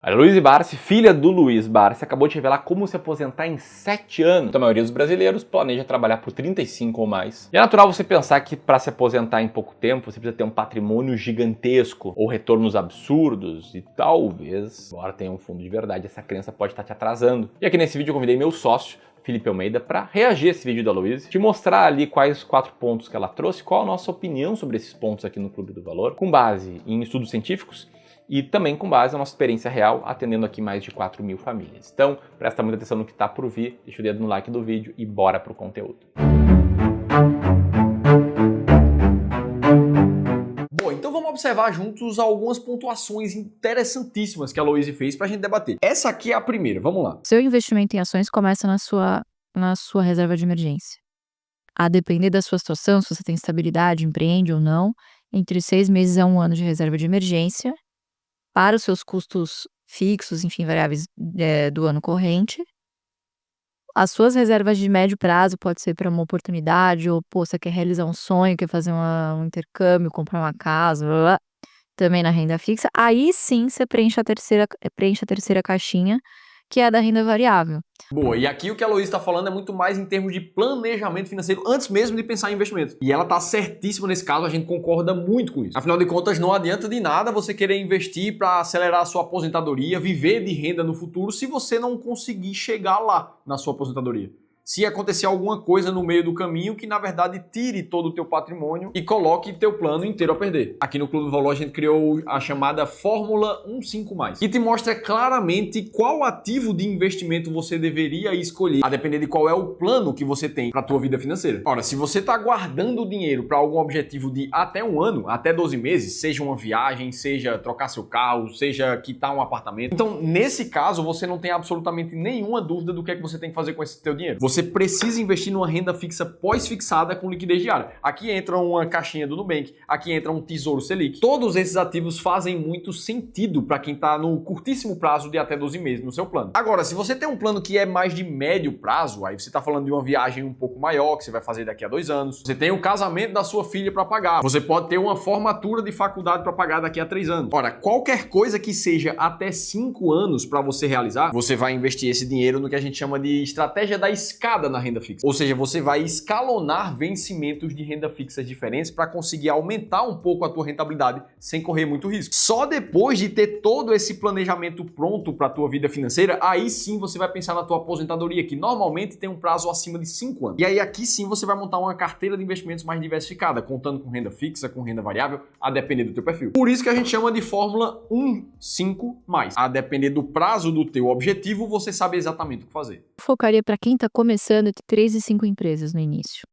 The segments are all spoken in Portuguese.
A Luísa Barsi, filha do Luiz Barsi, acabou de revelar como se aposentar em 7 anos. A maioria dos brasileiros planeja trabalhar por 35 ou mais. E é natural você pensar que para se aposentar em pouco tempo, você precisa ter um patrimônio gigantesco ou retornos absurdos e talvez, embora tenha um fundo de verdade, essa crença pode estar te atrasando. E aqui nesse vídeo eu convidei meu sócio, Felipe Almeida, para reagir a esse vídeo da Luísa, te mostrar ali quais os 4 pontos que ela trouxe, qual a nossa opinião sobre esses pontos aqui no Clube do Valor, com base em estudos científicos, e também com base na nossa experiência real, atendendo aqui mais de 4.000 famílias. Então, presta muita atenção no que está por vir, deixa o dedo no like do vídeo e bora pro conteúdo. Bom, então vamos observar juntos algumas pontuações interessantíssimas que a Luísa fez para a gente debater. Essa aqui é a primeira, vamos lá. Seu investimento em ações começa na sua reserva de emergência. A depender da sua situação, se você tem estabilidade, empreende ou não, entre 6 meses a 1 ano de reserva de emergência, para os seus custos fixos, enfim, variáveis do ano corrente. As suas reservas de médio prazo pode ser para uma oportunidade, ou você quer realizar um sonho, quer fazer um intercâmbio, comprar uma casa, blá, blá, também na renda fixa. Aí sim você preenche a terceira caixinha, que é a da renda variável. Boa, e aqui o que a Luísa está falando é muito mais em termos de planejamento financeiro antes mesmo de pensar em investimento. E ela está certíssima nesse caso, a gente concorda muito com isso. Afinal de contas, não adianta de nada você querer investir para acelerar a sua aposentadoria, viver de renda no futuro, se você não conseguir chegar lá na sua aposentadoria. Se acontecer alguma coisa no meio do caminho que, na verdade, tire todo o teu patrimônio e coloque teu plano inteiro a perder. Aqui no Clube do Valor a gente criou a chamada Fórmula 15+, que te mostra claramente qual ativo de investimento você deveria escolher, a depender de qual é o plano que você tem para a tua vida financeira. Ora, se você está guardando o dinheiro para algum objetivo de até 1 ano, até 12 meses, seja uma viagem, seja trocar seu carro, seja quitar um apartamento, então, nesse caso, você não tem absolutamente nenhuma dúvida do que é que você tem que fazer com esse teu dinheiro. Você precisa investir numa renda fixa pós-fixada com liquidez diária. Aqui entra uma caixinha do Nubank, aqui entra um Tesouro Selic. Todos esses ativos fazem muito sentido para quem está no curtíssimo prazo de até 12 meses no seu plano. Agora, se você tem um plano que é mais de médio prazo, aí você está falando de uma viagem um pouco maior, que você vai fazer daqui a 2 anos, você tem o casamento da sua filha para pagar, você pode ter uma formatura de faculdade para pagar daqui a 3 anos. Ora, qualquer coisa que seja até 5 anos para você realizar, você vai investir esse dinheiro no que a gente chama de estratégia da escada na renda fixa. Ou seja, você vai escalonar vencimentos de renda fixa diferentes para conseguir aumentar um pouco a tua rentabilidade sem correr muito risco. Só depois de ter todo esse planejamento pronto para a tua vida financeira, aí sim você vai pensar na tua aposentadoria, que normalmente tem um prazo acima de 5 anos. E aí aqui sim você vai montar uma carteira de investimentos mais diversificada, contando com renda fixa, com renda variável, a depender do teu perfil. Por isso que a gente chama de Fórmula 15+. A depender do prazo do teu objetivo, você sabe exatamente o que fazer. Focaria para quem está começando entre 3 e 5 empresas no início.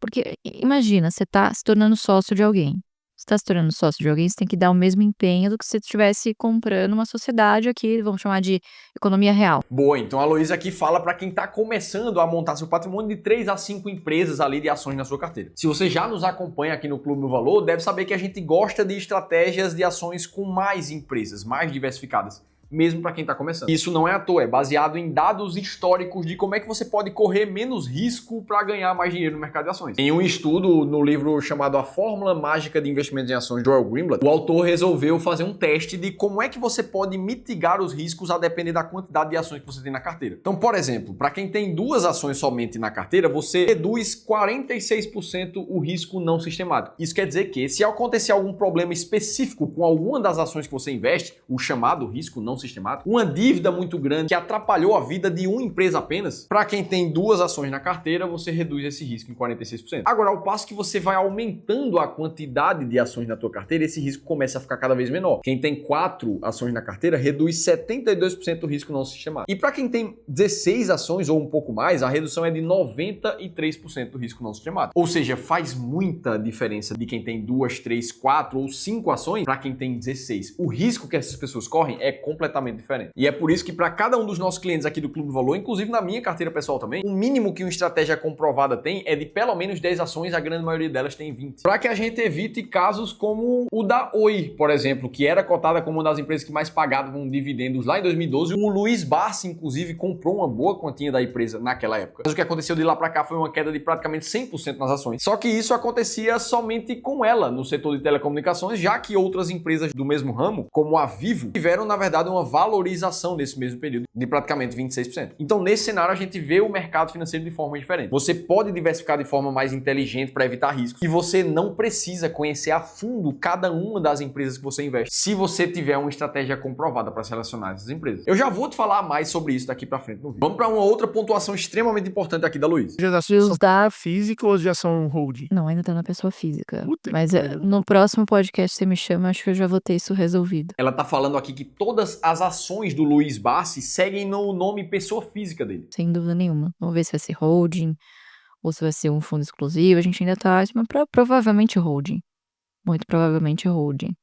Porque imagina, você está se tornando sócio de alguém. Você está se tornando sócio de alguém, você tem que dar o mesmo empenho do que se você estivesse comprando uma sociedade aqui, vamos chamar de economia real. Boa, então a Luísa aqui fala para quem está começando a montar seu patrimônio de 3 a 5 empresas ali de ações na sua carteira. Se você já nos acompanha aqui no Clube do Valor, deve saber que a gente gosta de estratégias de ações com mais empresas, mais diversificadas, mesmo para quem está começando. Isso não é à toa, é baseado em dados históricos de como é que você pode correr menos risco para ganhar mais dinheiro no mercado de ações. Em um estudo no livro chamado A Fórmula Mágica de Investimentos em Ações, de Joel Greenblatt, o autor resolveu fazer um teste de como é que você pode mitigar os riscos a depender da quantidade de ações que você tem na carteira. Então, por exemplo, para quem tem 2 ações somente na carteira, você reduz 46% o risco não sistemático. Isso quer dizer que, se acontecer algum problema específico com alguma das ações que você investe, o chamado risco não sistemático, uma dívida muito grande que atrapalhou a vida de uma empresa apenas, para quem tem 2 ações na carteira, você reduz esse risco em 46%. Agora, ao passo que você vai aumentando a quantidade de ações na tua carteira, esse risco começa a ficar cada vez menor. Quem tem 4 ações na carteira, reduz 72% do risco não sistemático. E para quem tem 16 ações ou um pouco mais, a redução é de 93% do risco não sistemático. Ou seja, faz muita diferença de quem tem 2, 3, 4 ou 5 ações para quem tem 16. O risco que essas pessoas correm é completamente diferente. E é por isso que para cada um dos nossos clientes aqui do Clube do Valor, inclusive na minha carteira pessoal também, o mínimo que uma estratégia comprovada tem é de pelo menos 10 ações, a grande maioria delas tem 20. Para que a gente evite casos como o da Oi, por exemplo, que era cotada como uma das empresas que mais pagavam dividendos lá em 2012. O Luiz Barsi, inclusive, comprou uma boa quantia da empresa naquela época. Mas o que aconteceu de lá para cá foi uma queda de praticamente 100% nas ações. Só que isso acontecia somente com ela no setor de telecomunicações, já que outras empresas do mesmo ramo, como a Vivo, tiveram, na verdade, uma valorização nesse mesmo período de praticamente 26%. Então, nesse cenário, a gente vê o mercado financeiro de forma diferente. Você pode diversificar de forma mais inteligente para evitar riscos e você não precisa conhecer a fundo cada uma das empresas que você investe, se você tiver uma estratégia comprovada para selecionar essas empresas. Eu já vou te falar mais sobre isso daqui para frente no vídeo. Vamos para uma outra pontuação extremamente importante aqui da Luísa. Já são da física ou já são holding? Não, ainda tá na pessoa física. Puta Mas que pariu. no próximo podcast você me chama, acho que eu já vou ter isso resolvido. Ela tá falando aqui que todas as ações do Luiz Bassi seguem no nome pessoa física dele. Sem dúvida nenhuma. Vamos ver se vai ser holding ou se vai ser um fundo exclusivo. A gente ainda tá, mas provavelmente holding. Muito provavelmente holding.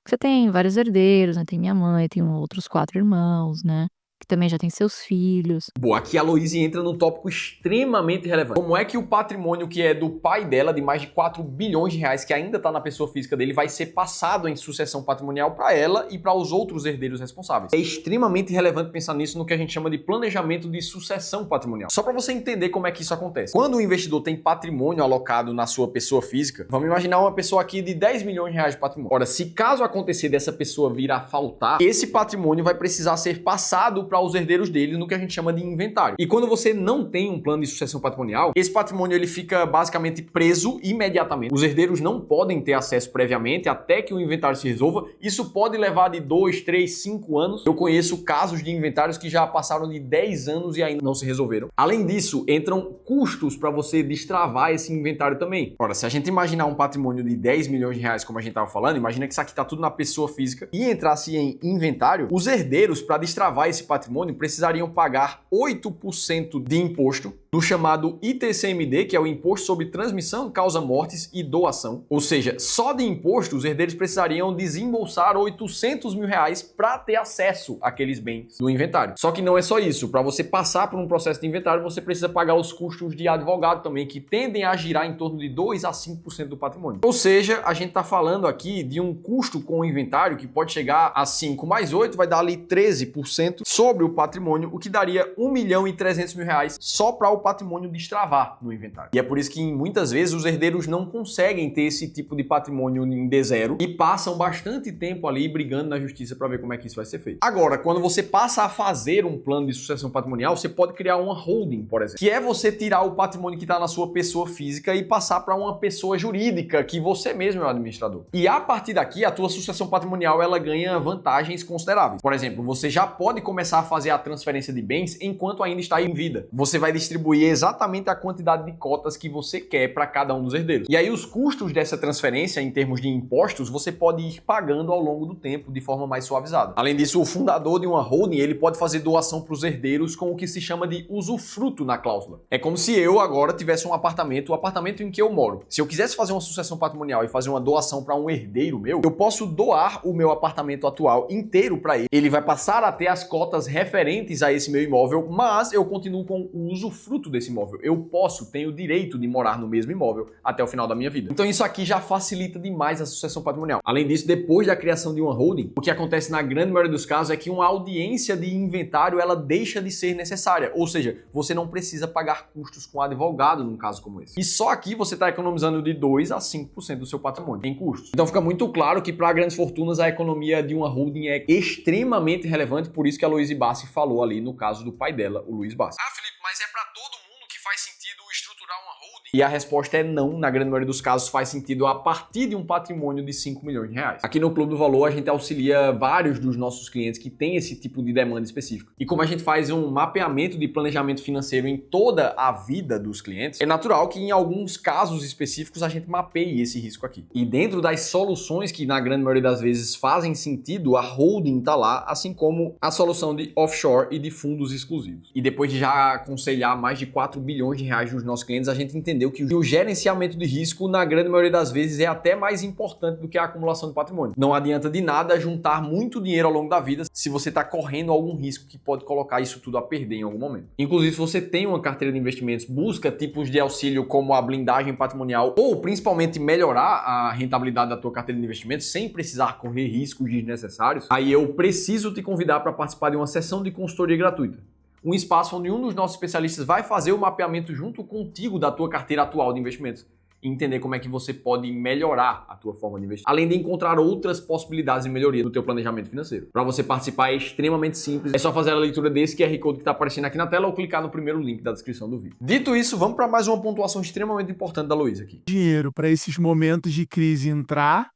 Porque você tem vários herdeiros, né? Tem minha mãe, tem outros 4 irmãos, né? Que também já tem seus filhos. Boa, aqui a Loise entra num tópico extremamente relevante. Como é que o patrimônio que é do pai dela, de mais de 4 bilhões de reais, que ainda está na pessoa física dele, vai ser passado em sucessão patrimonial para ela e para os outros herdeiros responsáveis? É extremamente relevante pensar nisso no que a gente chama de planejamento de sucessão patrimonial. Só para você entender como é que isso acontece. Quando o investidor tem patrimônio alocado na sua pessoa física, vamos imaginar uma pessoa aqui de 10 milhões de reais de patrimônio. Ora, se caso acontecer dessa pessoa vir a faltar, esse patrimônio vai precisar ser passado para os herdeiros deles no que a gente chama de inventário. E quando você não tem um plano de sucessão patrimonial, esse patrimônio ele fica basicamente preso imediatamente. Os herdeiros não podem ter acesso previamente até que o inventário se resolva. Isso pode levar de 2, 3, 5 anos. Eu conheço casos de inventários que já passaram de 10 anos e ainda não se resolveram. Além disso, entram custos para você destravar esse inventário também. Ora, se a gente imaginar um patrimônio de 10 milhões de reais, como a gente estava falando, imagina que isso aqui está tudo na pessoa física e entrasse em inventário, os herdeiros, para destravar esse patrimônio, precisariam pagar 8% de imposto no chamado ITCMD, que é o Imposto sobre Transmissão, Causa Mortes e Doação. Ou seja, só de imposto, os herdeiros precisariam desembolsar 800 mil reais para ter acesso àqueles bens no inventário. Só que não é só isso. Para você passar por um processo de inventário, você precisa pagar os custos de advogado também, que tendem a girar em torno de 2 a 5% do patrimônio. Ou seja, a gente está falando aqui de um custo com o inventário que pode chegar a 5 mais 8, vai dar ali 13% sobre o patrimônio, o que daria 1 milhão e 300 mil reais só para o patrimônio destravar no inventário. E é por isso que muitas vezes os herdeiros não conseguem ter esse tipo de patrimônio em D0 e passam bastante tempo ali brigando na justiça para ver como é que isso vai ser feito. Agora, quando você passa a fazer um plano de sucessão patrimonial, você pode criar uma holding, por exemplo, que é você tirar o patrimônio que está na sua pessoa física e passar para uma pessoa jurídica, que você mesmo é o administrador. E a partir daqui, a tua sucessão patrimonial ela ganha vantagens consideráveis. Por exemplo, você já pode começar a fazer a transferência de bens enquanto ainda está em vida. Você vai distribuir exatamente a quantidade de cotas que você quer para cada um dos herdeiros. E aí os custos dessa transferência em termos de impostos, você pode ir pagando ao longo do tempo de forma mais suavizada. Além disso, o fundador de uma holding, ele pode fazer doação para os herdeiros com o que se chama de usufruto na cláusula. É como se eu agora tivesse um apartamento, o apartamento em que eu moro. Se eu quisesse fazer uma sucessão patrimonial e fazer uma doação para um herdeiro meu, eu posso doar o meu apartamento atual inteiro para ele. Ele vai passar a ter as cotas referentes a esse meu imóvel, mas eu continuo com o usufruto desse imóvel. Eu tenho o direito de morar no mesmo imóvel até o final da minha vida. Então isso aqui já facilita demais a sucessão patrimonial. Além disso, depois da criação de uma holding, o que acontece na grande maioria dos casos é que uma audiência de inventário ela deixa de ser necessária. Ou seja, você não precisa pagar custos com advogado num caso como esse. E só aqui você está economizando de 2 a 5% do seu patrimônio em custos. Então fica muito claro que para grandes fortunas a economia de uma holding é extremamente relevante, por isso que a Loise Bassi falou ali no caso do pai dela, o Luiz Bassi. Ah, Felipe, mas é para todo mundo que faz sentido estruturar uma holding? E a resposta é não, na grande maioria dos casos faz sentido a partir de um patrimônio de 5 milhões de reais. Aqui no Clube do Valor a gente auxilia vários dos nossos clientes que têm esse tipo de demanda específica. E como a gente faz um mapeamento de planejamento financeiro em toda a vida dos clientes, é natural que em alguns casos específicos a gente mapeie esse risco aqui. E dentro das soluções que na grande maioria das vezes fazem sentido, a holding tá lá, assim como a solução de offshore e de fundos exclusivos. E depois de já aconselhar mais de 4 bilhões de reais dos nossos clientes, a gente entendeu que o gerenciamento de risco, na grande maioria das vezes, é até mais importante do que a acumulação de patrimônio. Não adianta de nada juntar muito dinheiro ao longo da vida se você está correndo algum risco que pode colocar isso tudo a perder em algum momento. Inclusive, se você tem uma carteira de investimentos, busca tipos de auxílio como a blindagem patrimonial ou principalmente melhorar a rentabilidade da tua carteira de investimentos sem precisar correr riscos desnecessários, aí eu preciso te convidar para participar de uma sessão de consultoria gratuita. Um espaço onde um dos nossos especialistas vai fazer o mapeamento junto contigo da tua carteira atual de investimentos. e entender como é que você pode melhorar a tua forma de investir, além de encontrar outras possibilidades de melhoria no teu planejamento financeiro. Para você participar é extremamente simples, é só fazer a leitura desse QR Code que está aparecendo aqui na tela ou clicar no primeiro link da descrição do vídeo. Dito isso, vamos para mais uma pontuação extremamente importante da Luiz aqui. Dinheiro para esses momentos de crise entrar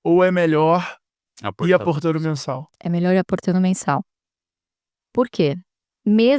ou é melhor ir aportando mensal? É melhor ir aportando mensal. Por quê?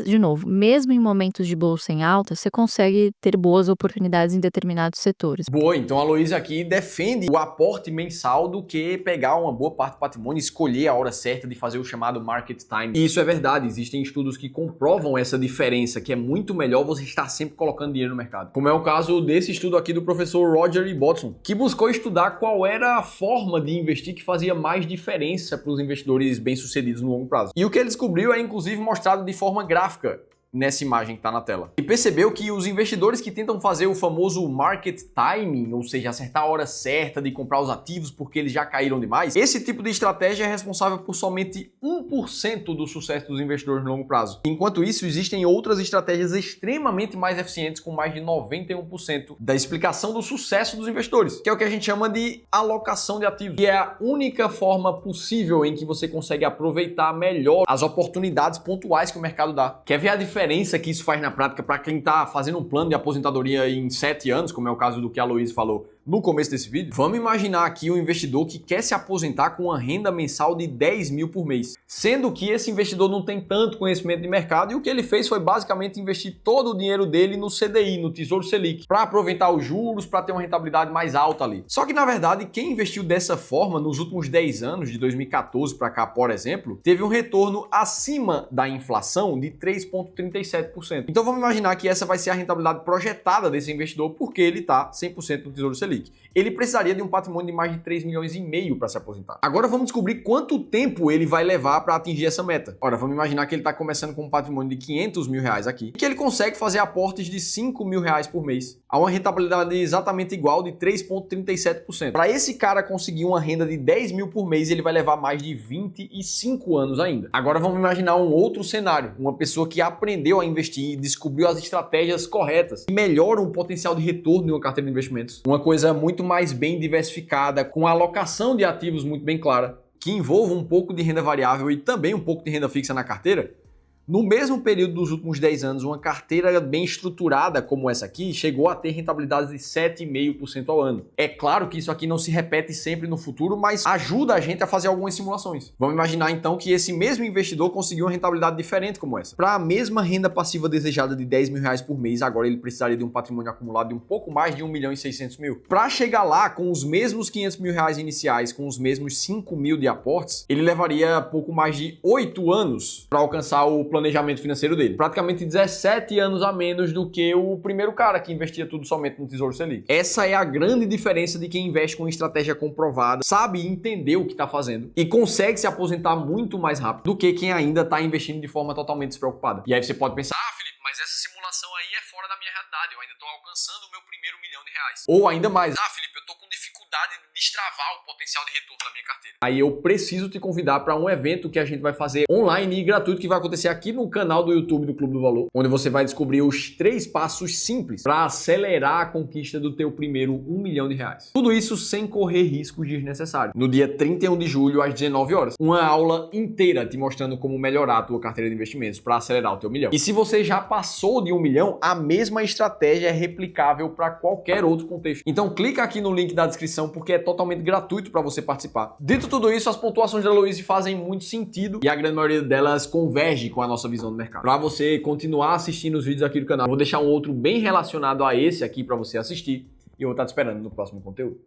De novo, mesmo em momentos de bolsa em alta, você consegue ter boas oportunidades em determinados setores. Boa, então a Luísa aqui defende o aporte mensal do que pegar uma boa parte do patrimônio e escolher a hora certa de fazer o chamado market time. E isso é verdade, existem estudos que comprovam essa diferença, que é muito melhor você estar sempre colocando dinheiro no mercado. Como é o caso desse estudo aqui do professor Roger Ibbotson, que buscou estudar qual era a forma de investir que fazia mais diferença para os investidores bem-sucedidos no longo prazo. E o que ele descobriu é inclusive mostrado de forma gráfica nessa imagem que está na tela. E percebeu que os investidores que tentam fazer o famoso market timing, ou seja, acertar a hora certa de comprar os ativos porque eles já caíram demais, esse tipo de estratégia é responsável por somente 1% do sucesso dos investidores no longo prazo. Enquanto isso, existem outras estratégias extremamente mais eficientes com mais de 91% da explicação do sucesso dos investidores, que é o que a gente chama de alocação de ativos, que é a única forma possível em que você consegue aproveitar melhor as oportunidades pontuais que o mercado dá. Quer ver a diferença que isso faz na prática para quem está fazendo um plano de aposentadoria em 7 anos, como é o caso do que a Luísa falou no começo desse vídeo? Vamos imaginar aqui um investidor que quer se aposentar com uma renda mensal de 10 mil por mês, sendo que esse investidor não tem tanto conhecimento de mercado e o que ele fez foi basicamente investir todo o dinheiro dele no CDI, no Tesouro Selic, para aproveitar os juros, para ter uma rentabilidade mais alta ali. Só que na verdade, quem investiu dessa forma nos últimos 10 anos, de 2014 para cá, por exemplo, teve um retorno acima da inflação de 3,37%. Então vamos imaginar que essa vai ser a rentabilidade projetada desse investidor porque ele está 100% no Tesouro Selic. Ele precisaria de um patrimônio de mais de 3,5 milhões para se aposentar. Agora vamos descobrir quanto tempo ele vai levar para atingir essa meta. Ora, vamos imaginar que ele está começando com um patrimônio de 500 mil reais aqui e que ele consegue fazer aportes de 5 mil reais por mês, a uma rentabilidade exatamente igual de 3,37%. Para esse cara conseguir uma renda de 10 mil por mês, ele vai levar mais de 25 anos ainda. Agora vamos imaginar um outro cenário, uma pessoa que aprendeu a investir, descobriu as estratégias corretas e melhora o potencial de retorno de uma carteira de investimentos. Uma coisa muito mais bem diversificada, com a alocação de ativos muito bem clara, que envolva um pouco de renda variável e também um pouco de renda fixa na carteira. No mesmo período dos últimos 10 anos, uma carteira bem estruturada como essa aqui chegou a ter rentabilidades de 7,5% ao ano. É claro que isso aqui não se repete sempre no futuro, mas ajuda a gente a fazer algumas simulações. Vamos imaginar então que esse mesmo investidor conseguiu uma rentabilidade diferente como essa. Para a mesma renda passiva desejada de 10 mil reais por mês, agora ele precisaria de um patrimônio acumulado de um pouco mais de 1 milhão e 600 mil. Para chegar lá com os mesmos 500 mil reais iniciais, com os mesmos 5 mil de aportes, ele levaria pouco mais de 8 anos para alcançar o planejamento financeiro dele. Praticamente 17 anos a menos do que o primeiro cara que investia tudo somente no Tesouro Selic. Essa é a grande diferença de quem investe com estratégia comprovada, sabe entender o que está fazendo e consegue se aposentar muito mais rápido do que quem ainda está investindo de forma totalmente despreocupada. E aí você pode pensar, Felipe, mas essa simulação aí é fora da minha realidade, eu ainda estou alcançando o meu primeiro milhão de reais. ou ainda mais, Felipe, eu estou com dificuldade de destravar o potencial de retorno da minha carteira. aí eu preciso te convidar para um evento que a gente vai fazer online e gratuito que vai acontecer aqui no canal do YouTube do Clube do Valor, onde você vai descobrir os 3 passos simples para acelerar a conquista do teu primeiro 1 milhão de reais. Tudo isso sem correr riscos desnecessários. No dia 31 de julho, às 19 horas. Uma aula inteira te mostrando como melhorar a tua carteira de investimentos para acelerar o teu milhão. E se você já passou de 1 milhão, a mesma estratégia é replicável para qualquer outro contexto. Então clica aqui no link da descrição porque é totalmente gratuito para você participar. Dito tudo isso, as pontuações da Luísa fazem muito sentido e a grande maioria delas converge com a nossa visão do mercado. Para você continuar assistindo os vídeos aqui do canal, eu vou deixar um outro bem relacionado a esse aqui para você assistir e eu vou estar te esperando no próximo conteúdo.